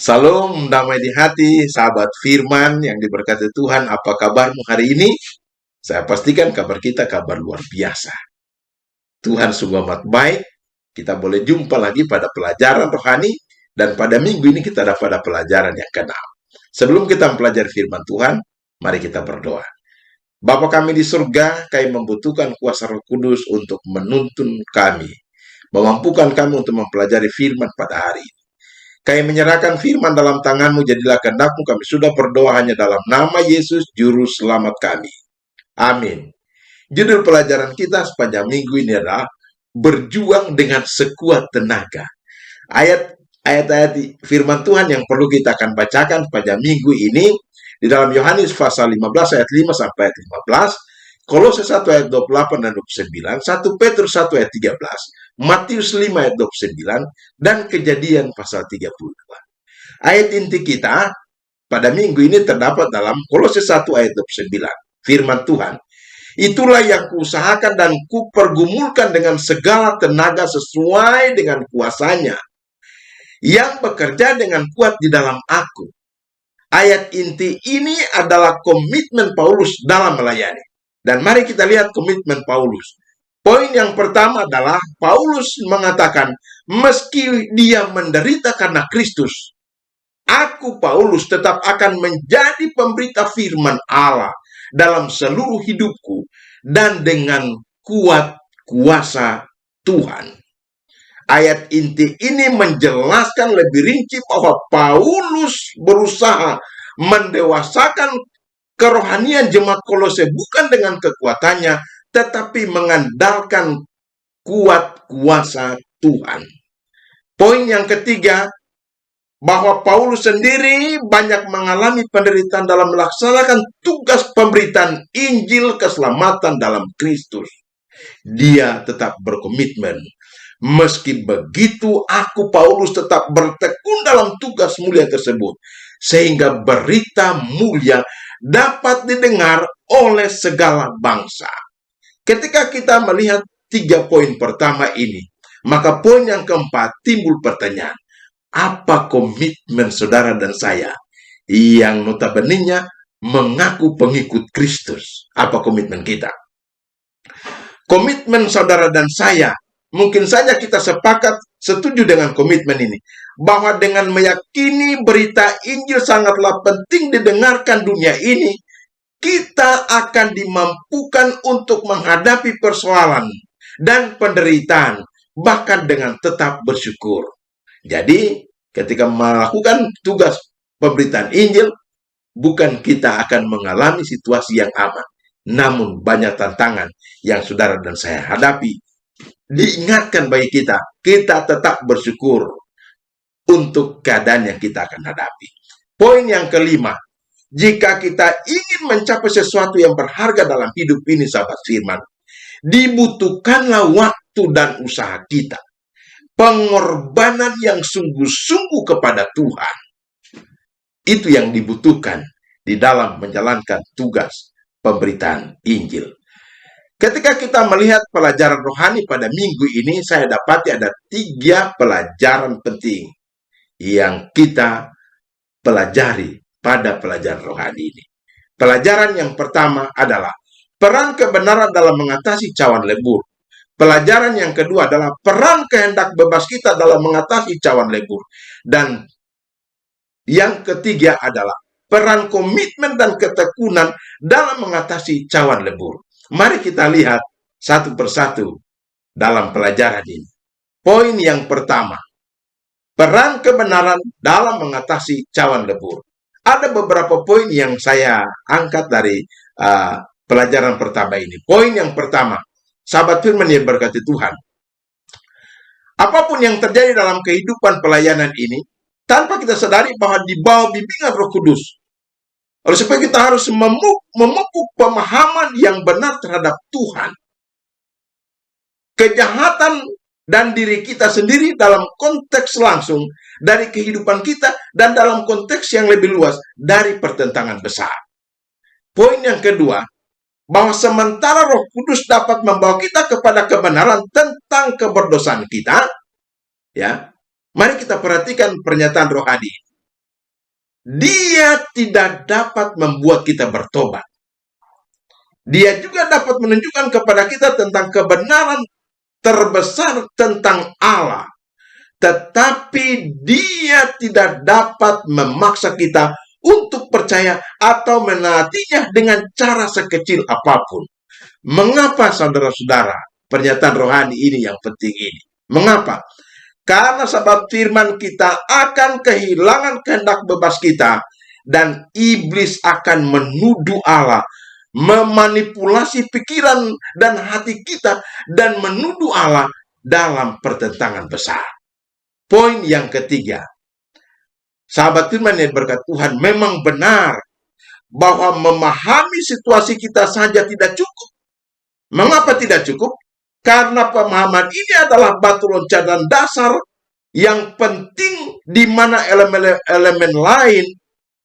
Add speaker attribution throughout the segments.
Speaker 1: Salam damai di hati, sahabat firman yang diberkati Tuhan. Apa kabarmu hari ini? Saya pastikan kabar kita kabar luar biasa. Tuhan sungguh amat baik. Kita boleh jumpa lagi pada pelajaran rohani. Dan pada minggu ini kita ada pada pelajaran yang ke-6. Sebelum kita mempelajari firman Tuhan, mari kita berdoa. Bapa kami di surga, kami membutuhkan kuasa Roh Kudus untuk menuntun kami. Memampukan kami untuk mempelajari firman pada hari ini. Kami menyerahkan firman dalam tangan-Mu, jadilah kehendak-Mu. Kami sudah berdoa hanya dalam nama Yesus, Juru Selamat kami. Amin. Judul pelajaran kita sepanjang minggu ini adalah berjuang dengan sekuat tenaga. Ayat-ayat firman Tuhan yang perlu kita akan bacakan sepanjang minggu ini di dalam Yohanes pasal 15 ayat 5 sampai ayat 15, Kolose 1 ayat 28 dan 29, 1 Petrus 1 ayat 13, Matius 5 ayat 29, dan Kejadian pasal 32. Ayat inti kita pada minggu ini terdapat dalam Kolose 1 ayat 29. Firman Tuhan, itulah yang kuusahakan dan kupergumulkan dengan segala tenaga sesuai dengan kuasanya, yang bekerja dengan kuat di dalam aku. Ayat inti ini adalah komitmen Paulus dalam melayani. Dan mari kita lihat komitmen Paulus. Poin yang pertama adalah Paulus mengatakan, meski dia menderita karena Kristus, aku Paulus tetap akan menjadi pemberita firman Allah dalam seluruh hidupku dan dengan kuat kuasa Tuhan. Ayat inti ini menjelaskan lebih rinci bahwa Paulus berusaha mendewasakan kerohanian jemaat Kolose bukan dengan kekuatannya, tetapi mengandalkan kuat kuasa Tuhan. Poin yang ketiga, bahwa Paulus sendiri banyak mengalami penderitaan dalam melaksanakan tugas pemberitaan Injil keselamatan dalam Kristus. Dia tetap berkomitmen. Meski begitu, aku Paulus tetap bertekun dalam tugas mulia tersebut, sehingga berita mulia dapat didengar oleh segala bangsa. Ketika kita melihat 3 poin pertama ini, maka poin yang keempat timbul pertanyaan, apa komitmen saudara dan saya yang notabene-nya mengaku pengikut Kristus? Apa komitmen kita? Komitmen saudara dan saya, mungkin saja kita setuju dengan komitmen ini, bahwa dengan meyakini berita Injil sangatlah penting didengarkan dunia ini, kita akan dimampukan untuk menghadapi persoalan dan penderitaan, bahkan dengan tetap bersyukur. Jadi, ketika melakukan tugas pemberitaan Injil, bukan kita akan mengalami situasi yang aman, namun banyak tantangan yang saudara dan saya hadapi. Diingatkan bagi kita tetap bersyukur untuk keadaan yang kita akan hadapi. Poin yang kelima, jika kita ingin mencapai sesuatu yang berharga dalam hidup ini, sahabat firman, dibutuhkanlah waktu dan usaha kita. Pengorbanan yang sungguh-sungguh kepada Tuhan. Itu yang dibutuhkan di dalam menjalankan tugas pemberitaan Injil. Ketika kita melihat pelajaran rohani pada minggu ini, saya dapati ada 3 pelajaran penting yang kita pelajari pada pelajaran rohani ini. Pelajaran yang pertama adalah peran kebenaran dalam mengatasi cawan lebur. Pelajaran yang kedua adalah peran kehendak bebas kita dalam mengatasi cawan lebur. Dan yang ketiga adalah peran komitmen dan ketekunan dalam mengatasi cawan lebur. Mari kita lihat satu persatu dalam pelajaran ini. Poin yang pertama, peran kebenaran dalam mengatasi cawan lebur. Ada beberapa poin yang saya angkat dari pelajaran pertama ini. Poin yang pertama, sahabat firman yang berkati Tuhan, apapun yang terjadi dalam kehidupan pelayanan ini, tanpa kita sadari bahwa di bawah bimbingan Roh Kudus, oleh sebab kita harus memupuk pemahaman yang benar terhadap Tuhan. Kejahatan dan diri kita sendiri dalam konteks langsung dari kehidupan kita dan dalam konteks yang lebih luas dari pertentangan besar. Poin yang kedua, bahwa sementara Roh Kudus dapat membawa kita kepada kebenaran tentang keberdosaan kita, ya, mari kita perhatikan pernyataan rohani. dia tidak dapat membuat kita bertobat. Dia juga dapat menunjukkan kepada kita tentang kebenaran terbesar tentang Allah. Tetapi dia tidak dapat memaksa kita untuk percaya atau menaatinya dengan cara sekecil apapun. Mengapa saudara-saudara pernyataan rohani ini yang penting ini? Mengapa? Karena sebab firman kita akan kehilangan kehendak bebas kita dan iblis akan menuduh Allah, memanipulasi pikiran dan hati kita dan menuduh Allah dalam pertentangan besar. Poin yang ketiga, sahabat firman yang berkat Tuhan, memang benar bahwa memahami situasi kita saja tidak cukup. Mengapa tidak cukup? Karena pemahaman ini adalah batu loncatan dasar yang penting di mana elemen-elemen lain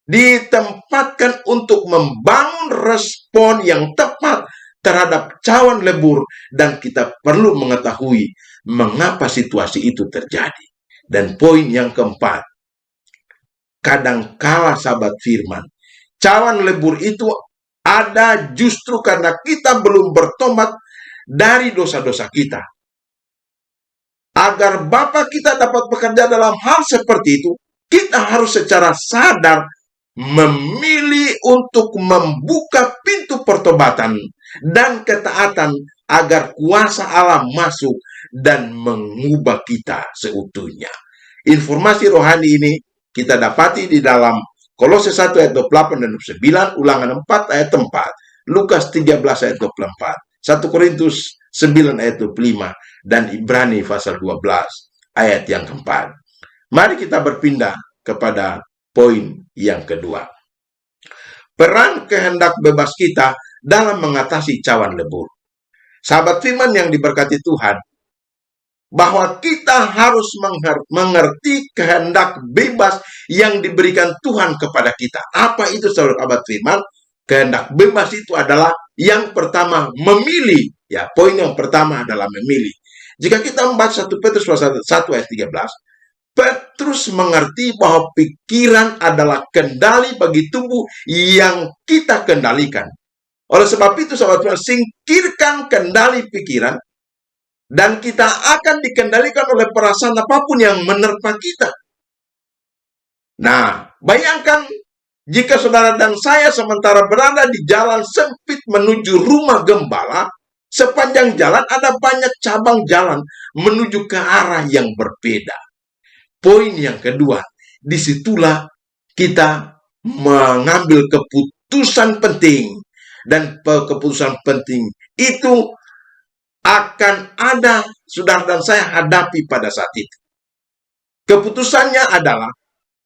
Speaker 1: ditempatkan untuk membangun respon yang tepat terhadap cawan lebur, dan kita perlu mengetahui mengapa situasi itu terjadi. Dan poin yang keempat, kadangkala sahabat firman, cawan lebur itu ada justru karena kita belum bertobat dari dosa-dosa kita. Agar Bapa kita dapat bekerja dalam hal seperti itu, kita harus secara sadar memilih untuk membuka pintu pertobatan dan ketaatan agar kuasa Allah masuk dan mengubah kita seutuhnya. Informasi rohani ini kita dapati di dalam Kolose 1 ayat 28 dan 29, Ulangan 4 ayat 4, Lukas 13 ayat 24, 1 Korintus 9 ayat 25, dan Ibrani pasal 12 ayat yang keempat. Mari kita berpindah kepada poin yang kedua. Peran kehendak bebas kita dalam mengatasi cawan lebur. Sahabat firman yang diberkati Tuhan, bahwa kita harus mengerti kehendak bebas yang diberikan Tuhan kepada kita. Apa itu sahabat firman? Kehendak bebas itu adalah yang pertama memilih. Ya, poin yang pertama adalah memilih. Jika kita membaca 1 Petrus 1 ayat 13, Petrus mengerti bahwa pikiran adalah kendali bagi tubuh yang kita kendalikan. Oleh sebab itu sahabat firman, singkirkan kendali pikiran dan kita akan dikendalikan oleh perasaan apapun yang menerpa kita. Nah, bayangkan jika saudara dan saya sementara berada di jalan sempit menuju rumah gembala, sepanjang jalan ada banyak cabang jalan menuju ke arah yang berbeda. Poin yang kedua, disitulah kita mengambil keputusan penting. Dan keputusan penting itu akan ada saudara dan saya hadapi pada saat itu. Keputusannya adalah,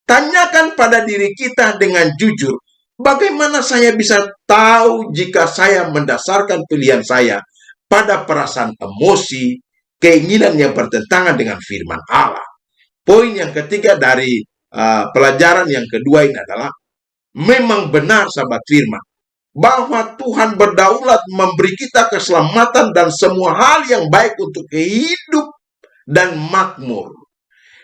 Speaker 1: tanyakan pada diri kita dengan jujur, bagaimana saya bisa tahu jika saya mendasarkan pilihan saya pada perasaan emosi, keinginan yang bertentangan dengan firman Allah. Poin yang ketiga dari pelajaran yang kedua ini adalah, memang benar sahabat firman, bahwa Tuhan berdaulat memberi kita keselamatan dan semua hal yang baik untuk hidup dan makmur.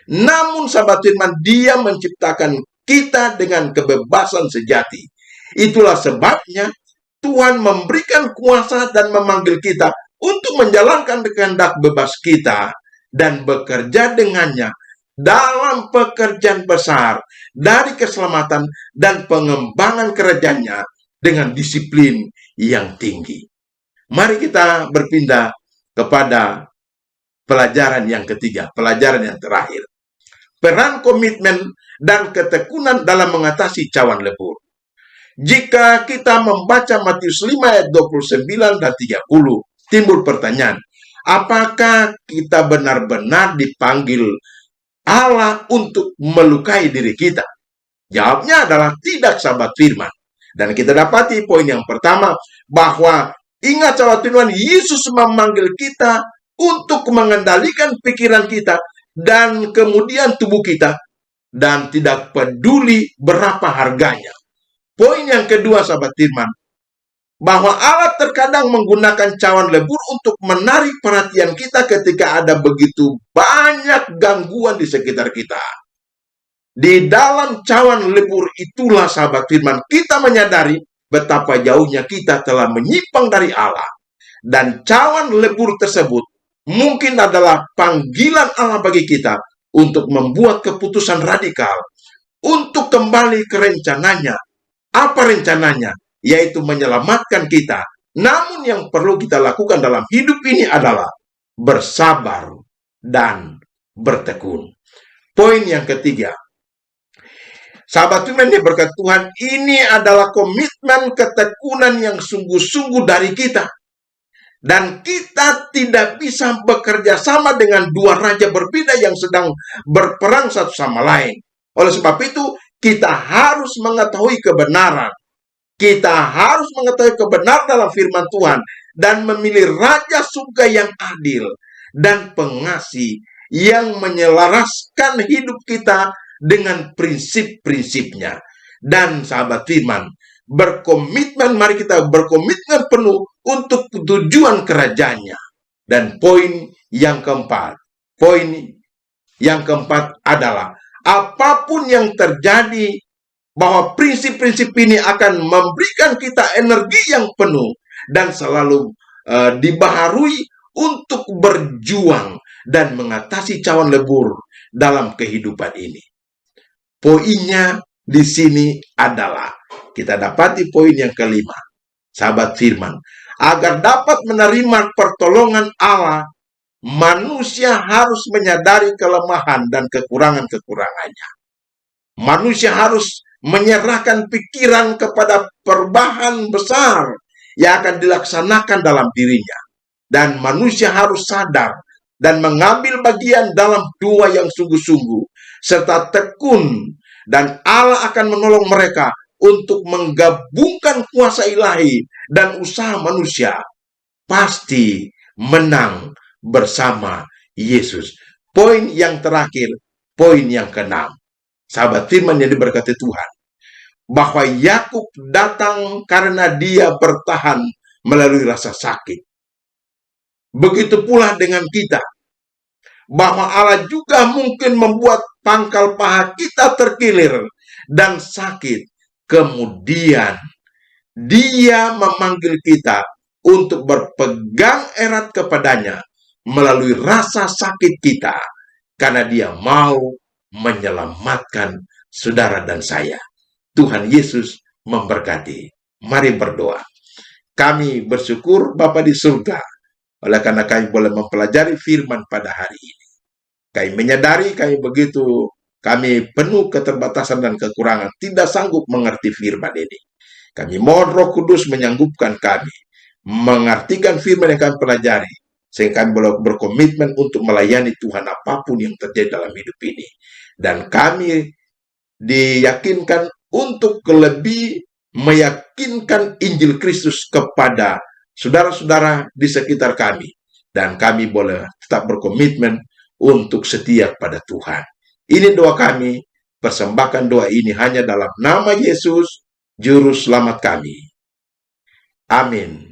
Speaker 1: Namun sahabat firman, Dia menciptakan kita dengan kebebasan sejati. Itulah sebabnya Tuhan memberikan kuasa dan memanggil kita untuk menjalankan kehendak bebas kita dan bekerja dengannya dalam pekerjaan besar dari keselamatan dan pengembangan kerajaan-Nya dengan disiplin yang tinggi. Mari kita berpindah kepada pelajaran yang ketiga, pelajaran yang terakhir. Peran komitmen dan ketekunan dalam mengatasi cawan lebur. Jika kita membaca Matius 5 ayat 29 dan 30, timbul pertanyaan, apakah kita benar-benar dipanggil Allah untuk melukai diri kita? Jawabnya adalah tidak, sahabat firman. Dan kita dapati poin yang pertama, bahwa ingat sahabat firman, Yesus memanggil kita untuk mengendalikan pikiran kita dan kemudian tubuh kita, dan tidak peduli berapa harganya. Poin yang kedua sahabat firman, bahwa Allah terkadang menggunakan cawan lebur untuk menarik perhatian kita ketika ada begitu banyak gangguan di sekitar kita. Di dalam cawan lebur itulah sahabat firman, kita menyadari betapa jauhnya kita telah menyimpang dari Allah. Dan cawan lebur tersebut mungkin adalah panggilan Allah bagi kita untuk membuat keputusan radikal, untuk kembali ke rencananya. Apa rencananya? Yaitu menyelamatkan kita. Namun yang perlu kita lakukan dalam hidup ini adalah bersabar dan bertekun. Poin yang ketiga, sahabat firman yang berkat Tuhan, ini adalah komitmen ketekunan yang sungguh-sungguh dari kita. Dan kita tidak bisa bekerja sama dengan dua raja berbeda yang sedang berperang satu sama lain. Oleh sebab itu, kita harus mengetahui kebenaran. Kita harus mengetahui kebenaran dalam firman Tuhan dan memilih raja surga yang adil dan pengasih yang menyelaraskan hidup kita dengan prinsip-prinsipnya. Dan sahabat firman, mari kita berkomitmen penuh untuk tujuan kerajaannya. Dan poin yang keempat adalah apapun yang terjadi, bahwa prinsip-prinsip ini akan memberikan kita energi yang penuh dan selalu dibaharui untuk berjuang dan mengatasi cawan lebur dalam kehidupan ini. Poinnya di sini adalah kita dapati poin yang kelima, sahabat firman, agar dapat menerima pertolongan Allah, manusia harus menyadari kelemahan dan kekurangan-kekurangannya. Manusia harus menyerahkan pikiran kepada perubahan besar yang akan dilaksanakan dalam dirinya. Dan manusia harus sadar dan mengambil bagian dalam doa yang sungguh-sungguh serta tekun, dan Allah akan menolong mereka untuk menggabungkan kuasa ilahi dan usaha manusia, pasti menang bersama Yesus. Poin yang terakhir, poin yang keenam, sahabat firman yang diberkati Tuhan, bahwa Yakub datang karena dia bertahan melalui rasa sakit. Begitu pula dengan kita, bahwa Allah juga mungkin membuat pangkal paha kita terkilir dan sakit. Kemudian dia memanggil kita untuk berpegang erat kepadanya melalui rasa sakit kita, karena dia mau menyelamatkan saudara dan saya. Tuhan Yesus memberkati. Mari berdoa. Kami bersyukur Bapa di surga, oleh karena kami boleh mempelajari firman pada hari ini. Kami menyadari kami penuh keterbatasan dan kekurangan, tidak sanggup mengerti firman ini. Kami mohon Roh Kudus menyanggupkan kami mengartikan firman yang kami pelajari, sehingga kami boleh berkomitmen untuk melayani Tuhan apapun yang terjadi dalam hidup ini. Dan kami diyakinkan untuk lebih meyakinkan Injil Kristus kepada saudara-saudara di sekitar kami. Dan kami boleh tetap berkomitmen untuk setia pada Tuhan. Ini doa kami, persembahkan doa ini hanya dalam nama Yesus, Juru Selamat kami. Amin.